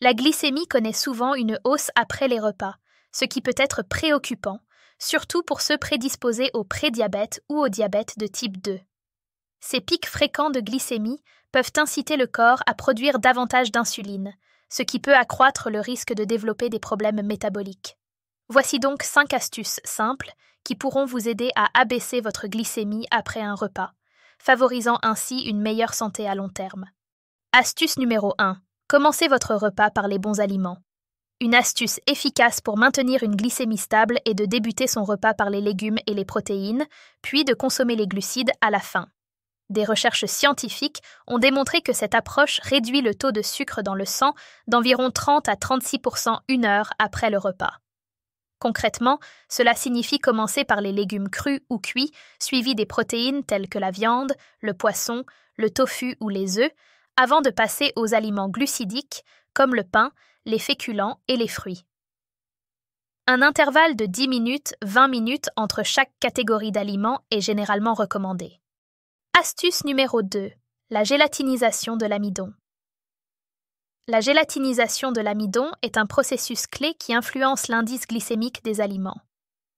La glycémie connaît souvent une hausse après les repas, ce qui peut être préoccupant, surtout pour ceux prédisposés au prédiabète ou au diabète de type 2. Ces pics fréquents de glycémie peuvent inciter le corps à produire davantage d'insuline, ce qui peut accroître le risque de développer des problèmes métaboliques. Voici donc 5 astuces simples qui pourront vous aider à abaisser votre glycémie après un repas, favorisant ainsi une meilleure santé à long terme. Astuce numéro 1. Commencez votre repas par les bons aliments. Une astuce efficace pour maintenir une glycémie stable est de débuter son repas par les légumes et les protéines, puis de consommer les glucides à la fin. Des recherches scientifiques ont démontré que cette approche réduit le taux de sucre dans le sang d'environ 30 à 36% une heure après le repas. Concrètement, cela signifie commencer par les légumes crus ou cuits, suivis des protéines telles que la viande, le poisson, le tofu ou les œufs, avant de passer aux aliments glucidiques comme le pain, les féculents et les fruits. Un intervalle de 10 minutes, 20 minutes entre chaque catégorie d'aliments est généralement recommandé. Astuce numéro 2. La gélatinisation de l'amidon. La gélatinisation de l'amidon est un processus clé qui influence l'indice glycémique des aliments.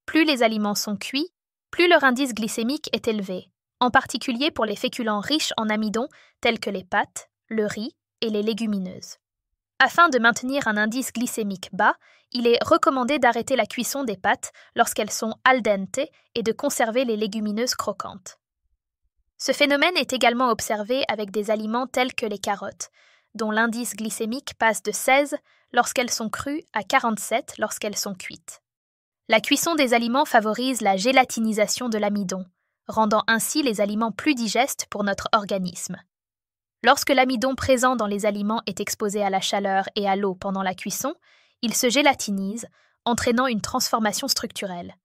Plus les aliments sont cuits, plus leur indice glycémique est élevé, en particulier pour les féculents riches en amidon tels que les pâtes, le riz et les légumineuses. Afin de maintenir un indice glycémique bas, il est recommandé d'arrêter la cuisson des pâtes lorsqu'elles sont al dente et de conserver les légumineuses croquantes. Ce phénomène est également observé avec des aliments tels que les carottes, dont l'indice glycémique passe de 16 lorsqu'elles sont crues à 47 lorsqu'elles sont cuites. La cuisson des aliments favorise la gélatinisation de l'amidon, rendant ainsi les aliments plus digestes pour notre organisme. Lorsque l'amidon présent dans les aliments est exposé à la chaleur et à l'eau pendant la cuisson, il se gélatinise, entraînant une transformation structurelle.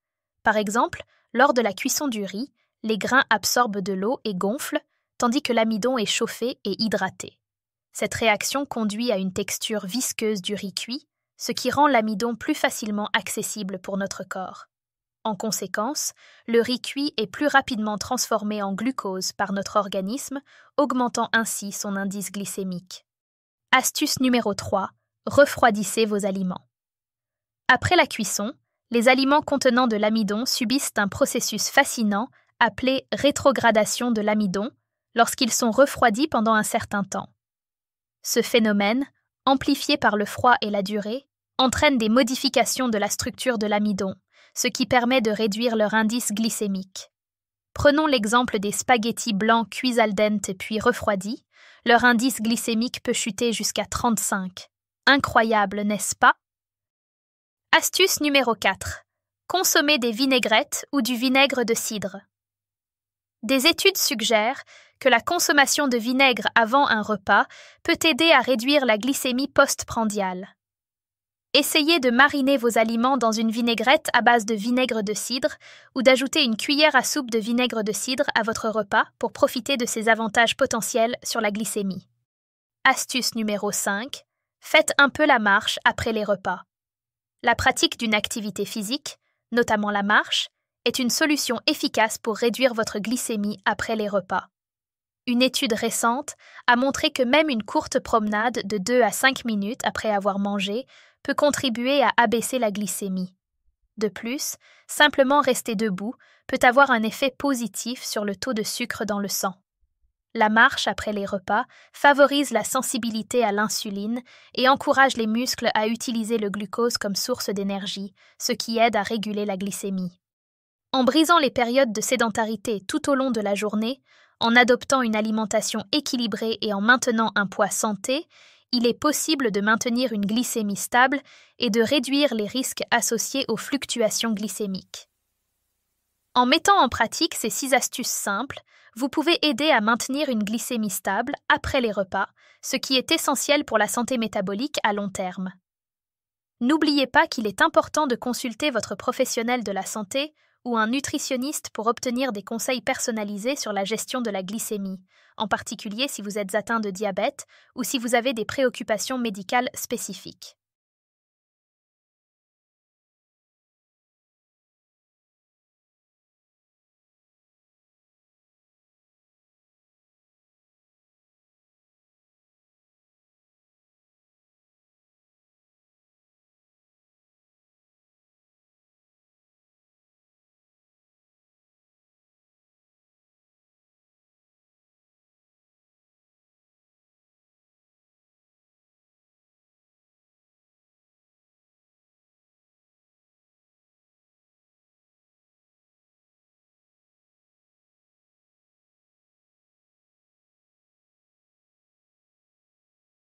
Par exemple, lors de la cuisson du riz, les grains absorbent de l'eau et gonflent, tandis que l'amidon est chauffé et hydraté. Cette réaction conduit à une texture visqueuse du riz cuit, ce qui rend l'amidon plus facilement accessible pour notre corps. En conséquence, le riz cuit est plus rapidement transformé en glucose par notre organisme, augmentant ainsi son indice glycémique. Astuce numéro 3. Refroidissez vos aliments. Après la cuisson, les aliments contenant de l'amidon subissent un processus fascinant appelé rétrogradation de l'amidon lorsqu'ils sont refroidis pendant un certain temps. Ce phénomène, amplifié par le froid et la durée, entraîne des modifications de la structure de l'amidon, ce qui permet de réduire leur indice glycémique. Prenons l'exemple des spaghettis blancs cuits al dente puis refroidis. Leur indice glycémique peut chuter jusqu'à 35. Incroyable, n'est-ce pas? Astuce numéro 4. Consommer des vinaigrettes ou du vinaigre de cidre. Des études suggèrent que la consommation de vinaigre avant un repas peut aider à réduire la glycémie postprandiale. Essayez de mariner vos aliments dans une vinaigrette à base de vinaigre de cidre ou d'ajouter une cuillère à soupe de vinaigre de cidre à votre repas pour profiter de ses avantages potentiels sur la glycémie. Astuce numéro 5. Faites un peu la marche après les repas. La pratique d'une activité physique, notamment la marche, est une solution efficace pour réduire votre glycémie après les repas. Une étude récente a montré que même une courte promenade de 2 à 5 minutes après avoir mangé peut contribuer à abaisser la glycémie. De plus, simplement rester debout peut avoir un effet positif sur le taux de sucre dans le sang. La marche après les repas favorise la sensibilité à l'insuline et encourage les muscles à utiliser le glucose comme source d'énergie, ce qui aide à réguler la glycémie. En brisant les périodes de sédentarité tout au long de la journée, en adoptant une alimentation équilibrée et en maintenant un poids santé, il est possible de maintenir une glycémie stable et de réduire les risques associés aux fluctuations glycémiques. En mettant en pratique ces 6 astuces simples, vous pouvez aider à maintenir une glycémie stable après les repas, ce qui est essentiel pour la santé métabolique à long terme. N'oubliez pas qu'il est important de consulter votre professionnel de la santé ou un nutritionniste pour obtenir des conseils personnalisés sur la gestion de la glycémie, en particulier si vous êtes atteint de diabète ou si vous avez des préoccupations médicales spécifiques.